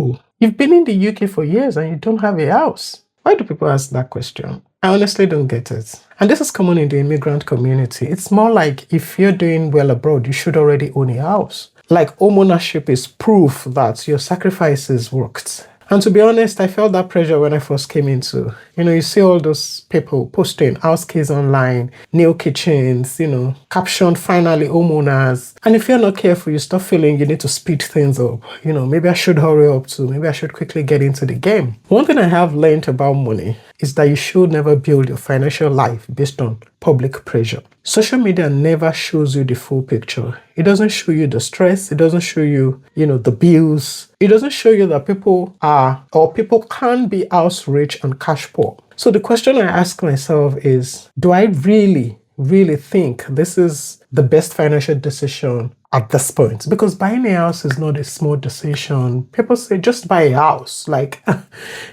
Oh, you've been in the UK for years and you don't have a house. Why do people ask that question? I honestly don't get it. And this is common in the immigrant community. It's more like if you're doing well abroad, you should already own a house. Like home ownership is proof that your sacrifices worked. And to be honest, I felt that pressure when I first came into, you see all those people posting house keys online, new kitchens, captioned finally homeowners. And if you're not careful, you start feeling you need to speed things up. Maybe I should hurry up too. Maybe I should quickly get into the game. One thing I have learned about money is that you should never build your financial life based on public pressure. Social media never shows you the full picture. It doesn't show you the stress. It doesn't show you, the bills. It doesn't show you that people can be house rich and cash poor. So the question I ask myself is, do I really think this is the best financial decision at this point? Because buying a house is not a small decision. People say just buy a house, like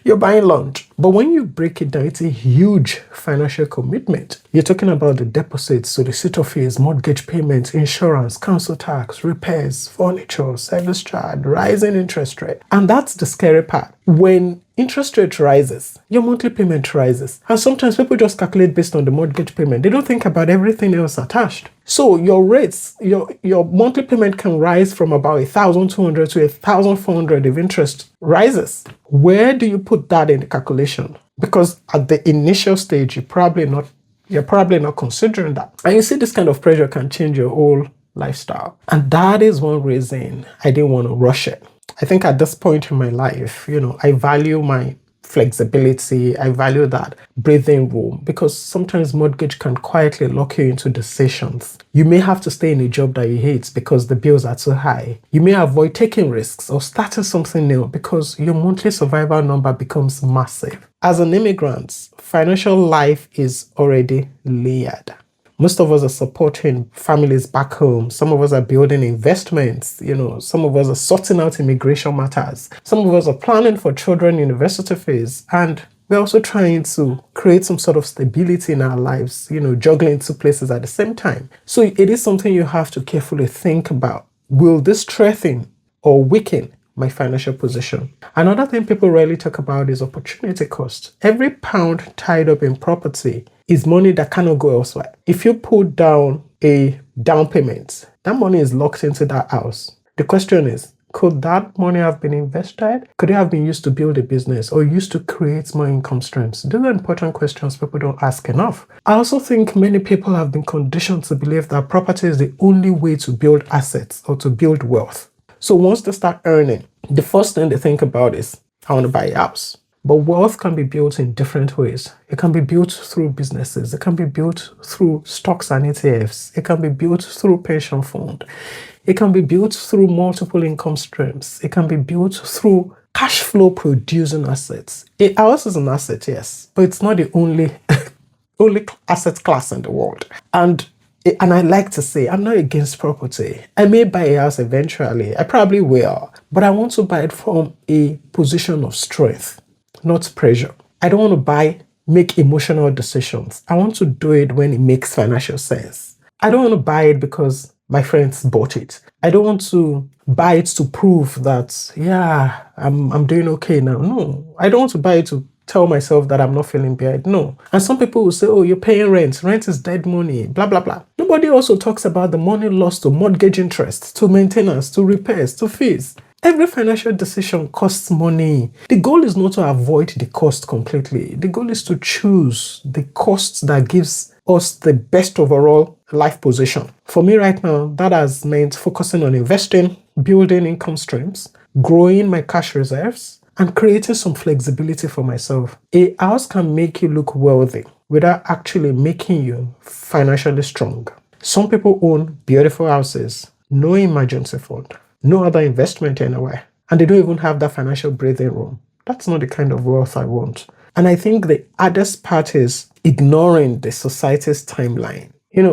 you're buying lunch. But when you break it down, it's a huge financial commitment. You're talking about the deposits, solicitor fees, mortgage payments, insurance, council tax, repairs, furniture, service charge, rising interest rate. And that's the scary part. When interest rate rises, your monthly payment rises. And sometimes people just calculate based on the mortgage payment. They don't think about everything else attached. So your rates, your monthly payment can rise from about 1,200 to 1,400 if interest rises. Where do you put that in the calculation? Because at the initial stage, you're probably not considering that. And you see, this kind of pressure can change your whole lifestyle. And that is one reason I didn't want to rush it. I think at this point in my life, I value my flexibility. I value that breathing room, because sometimes mortgage can quietly lock you into decisions. You may have to stay in a job that you hate because the bills are too high. You may avoid taking risks or starting something new because your monthly survival number becomes massive. As an immigrant, financial life is already layered. Most of us are supporting families back home. Some of us are building investments. Some of us are sorting out immigration matters. Some of us are planning for children university fees. And we're also trying to create some sort of stability in our lives, juggling two places at the same time. So it is something you have to carefully think about. Will this strengthen or weaken my financial position? Another thing people rarely talk about is opportunity cost. Every pound tied up in property is money that cannot go elsewhere. If you put down a down payment, that money is locked into that house. The question is, could that money have been invested? Could it have been used to build a business or used to create more income streams? These are important questions people don't ask enough. I also think many people have been conditioned to believe that property is the only way to build assets or to build wealth. So once they start earning, the first thing they think about is, I want to buy a house. But wealth can be built in different ways. It can be built through businesses. It can be built through stocks and ETFs. It can be built through pension fund. It can be built through multiple income streams. It can be built through cash flow producing assets. A house is an asset, yes, but it's not the only asset class in the world. And I like to say, I'm not against property. I may buy a house eventually. I probably will. But I want to buy it from a position of strength, not pressure. I don't want to make emotional decisions. I want to do it when it makes financial sense. I don't want to buy it because my friends bought it. I don't want to buy it to prove that, I'm doing okay now. No, I don't want to buy it to tell myself that I'm not feeling bad. No. And some people will say, oh, you're paying rent. Rent is dead money, blah, blah, blah. Nobody also talks about the money lost to mortgage interest, to maintenance, to repairs, to fees. Every financial decision costs money. The goal is not to avoid the cost completely. The goal is to choose the cost that gives us the best overall life position. For me right now, that has meant focusing on investing, building income streams, growing my cash reserves, and creating some flexibility for myself. A house can make you look wealthy without actually making you financially strong. Some people own beautiful houses, no emergency fund, no other investment anywhere, and they don't even have that financial breathing room. That's not the kind of wealth I want. And I think the hardest part is ignoring the society's timeline.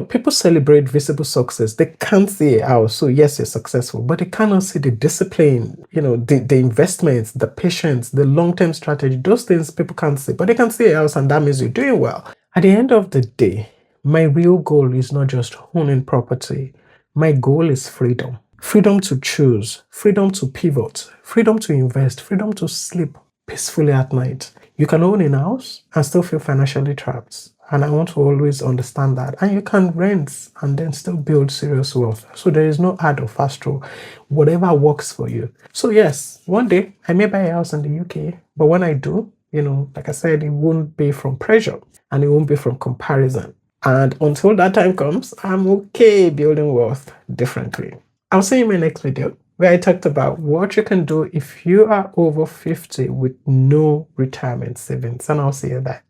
People celebrate visible success. They can't see a house. So yes, you're successful, but they cannot see the discipline, the investments, the patience, the long-term strategy. Those things people can't see, but they can see a house and that means you're doing well. At the end of the day, my real goal is not just owning property. My goal is freedom. freedom to choose, freedom to pivot, freedom to invest, freedom to sleep peacefully at night. You can own a house and still feel financially trapped. And I want to always understand that. And you can rent and then still build serious wealth. So there is no hard or fast rule. Whatever works for you. So yes, one day I may buy a house in the UK, but when I do, like I said, it won't be from pressure and it won't be from comparison. And until that time comes, I'm okay building wealth differently. I'll see you in my next video where I talked about what you can do if you are over 50 with no retirement savings. And I'll see you there.